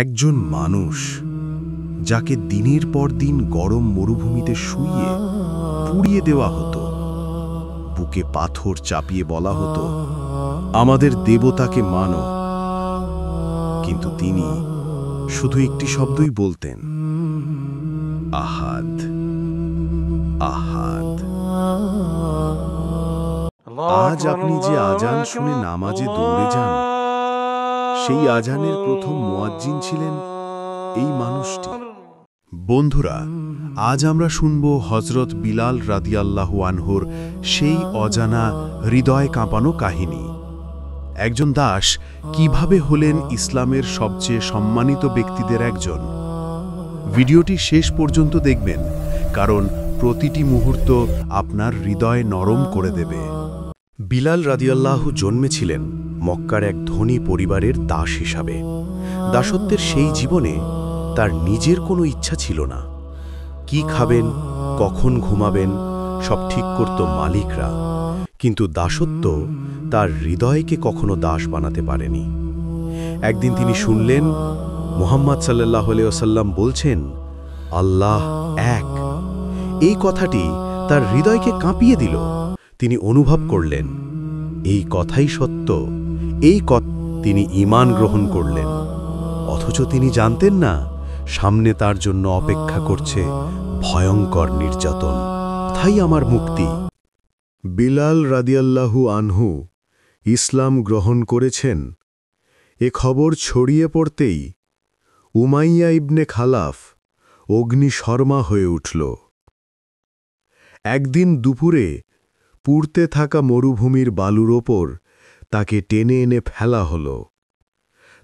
একজন মানুষ যাকে দিনের পর দিন গরম মরুভূমিতে শুইয়ে পুড়িয়ে দেওয়া হতো, বুকে পাথর চাপিয়ে বলা হতো, আমাদের দেবতাকে মানো। কিন্তু তিনি শুধু একটি শব্দই বলতেন, আহাদ, আহাদ। আজ আপনি যে আজান শুনে নামাজে দৌড়ে যান, সেই আজানের প্রথম মুয়াজ্জিন ছিলেন এই মানুষটি। বন্ধুরা, আজ আমরা শুনব হযরত বিলাল রাদিয়াল্লাহু আনহুর সেই অজানা হৃদয় কাঁপানো কাহিনী। একজন দাস কিভাবে হলেন ইসলামের সবচেয়ে সম্মানিত ব্যক্তিদের একজন। ভিডিওটি শেষ পর্যন্ত দেখবেন, কারণ প্রতিটি মুহূর্ত আপনার হৃদয় নরম করে দেবে। বিলাল রাদিয়াল্লাহু জন্মেছিলেন মক্কার এক ধনী পরিবারের দাস হিসাবে। দাসত্বের সেই জীবনে তার নিজের কোনো ইচ্ছা ছিল না। কি খাবেন, কখন ঘুমাবেন, সব ঠিক করত মালিকরা। কিন্তু দাসত্ব তার হৃদয়কে কখনো দাস বানাতে পারেনি। একদিন তিনি শুনলেন মুহাম্মদ সাল্লাল্লাহু আলাইহি ওয়াসাল্লাম বলছেন, আল্লাহ এক। এই কথাটি তার হৃদয়কে কাঁপিয়ে দিল। তিনি অনুভব করলেন, এই কথাই সত্য। তিনি ঈমান গ্রহণ করলেন। অথচ তিনি জানতেন না, সামনে তার জন্য অপেক্ষা করছে ভয়ঙ্কর নির্যাতন। তাই আমার মুক্তি। বিলাল রাদিয়াল্লাহু আনহু ইসলাম গ্রহণ করেছেন, এ খবর ছড়িয়ে পড়তেই উমাইয়া ইবনে খালাফ অগ্নিশর্মা হয়ে উঠল। একদিন দুপুরে পুড়তে থাকা মরুভূমির বালুর ওপর তাকে টেনে এনে ফেলা হল।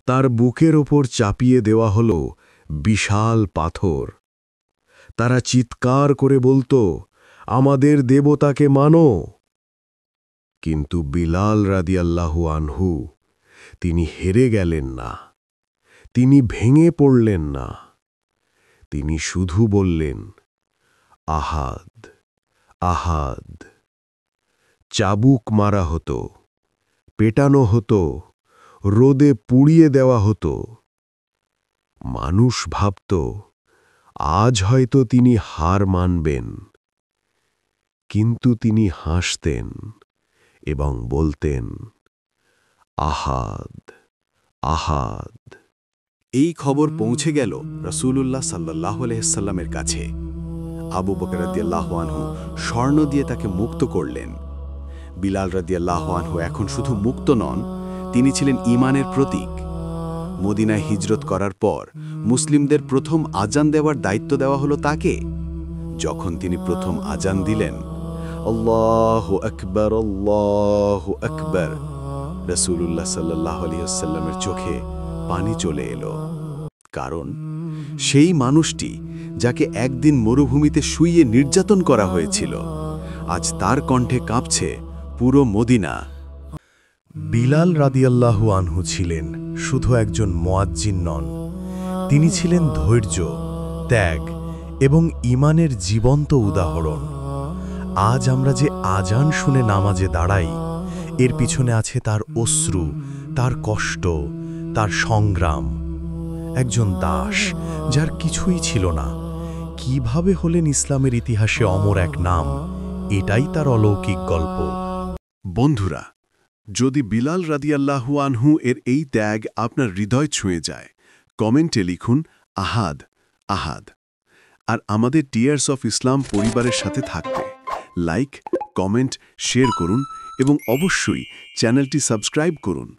তার বুকের ওপর চাপিয়ে দেওয়া হল বিশাল পাথর। তারা চিৎকার করে বলতো, আমাদের দেবতাকে মানো। কিন্তু বিলাল রাদিয়াল্লাহু আনহু, তিনি হেরে গেলেন না, তিনি ভেঙে পড়লেন না। তিনি শুধু বললেন, আহাদ, আহাদ। চাবুক মারা হতো, পেটানো হতো, রোদে পুড়িয়ে দেওয়া হতো। মানুষ ভাবত, আজ হয়তো তিনি হার মানবেন। কিন্তু তিনি হাসতেন এবং বলতেন, আহাদ, আহাদ। এই খবর পৌঁছে গেল রাসূলুল্লাহ সাল্লাল্লাহু আলাইহি ওয়াসাল্লামের কাছে। আবু বকর রাদিয়াল্লাহু আনহু স্বর্ণ দিয়ে তাকে মুক্ত করলেন। বিলাল রাদিয়াল্লাহু আনহু এখন শুধু মুক্ত নন, তিনি ছিলেন ঈমানের প্রতীক। মদিনায় হিজরত করার পর মুসলিমদের প্রথম আজান দেওয়ার দায়িত্ব দেওয়া হলো তাকে। যখন তিনি প্রথম আজান দিলেন, আল্লাহু আকবার, আল্লাহু আকবার, রাসূলুল্লাহ সাল্লাল্লাহু আলাইহি ওয়াসাল্লামের চোখে পানি চলে এলো। কারণ সেই মানুষটি যাকে একদিন মরুভূমিতে শুইয়ে নির্যাতন করা হয়েছিল, আজ তার কণ্ঠে কাঁপছে পুরো মদিনা। বিলাল রাদিয়াল্লাহু আনহু ছিলেন শুধু একজন মুয়াজ্জিন নন, তিনি ছিলেন ধৈর্য, ত্যাগ এবং ঈমানের জীবন্ত উদাহরণ। আজ আমরা যে আজান শুনে নামাজে দাঁড়াই, এর পিছনে আছে তার অশ্রু, তার কষ্ট, তার সংগ্রাম। একজন দাস যার কিছুই ছিল না, কিভাবে হলেন ইসলামের ইতিহাসে অমর এক নাম, এটাই তার অলৌকিক গল্প। বন্ধুরা, যদি বিলাল রাদিয়াল্লাহু আনহু এর এই ত্যাগ আপনার হৃদয় ছুঁয়ে যায়, কমেন্টে লিখুন আহাদ, আহাদ। আর আমাদের টিয়ার্স অফ ইসলাম পরিবারের সাথে থাকতে লাইক, কমেন্ট, শেয়ার করুন এবং অবশ্যই চ্যানেলটি সাবস্ক্রাইব করুন।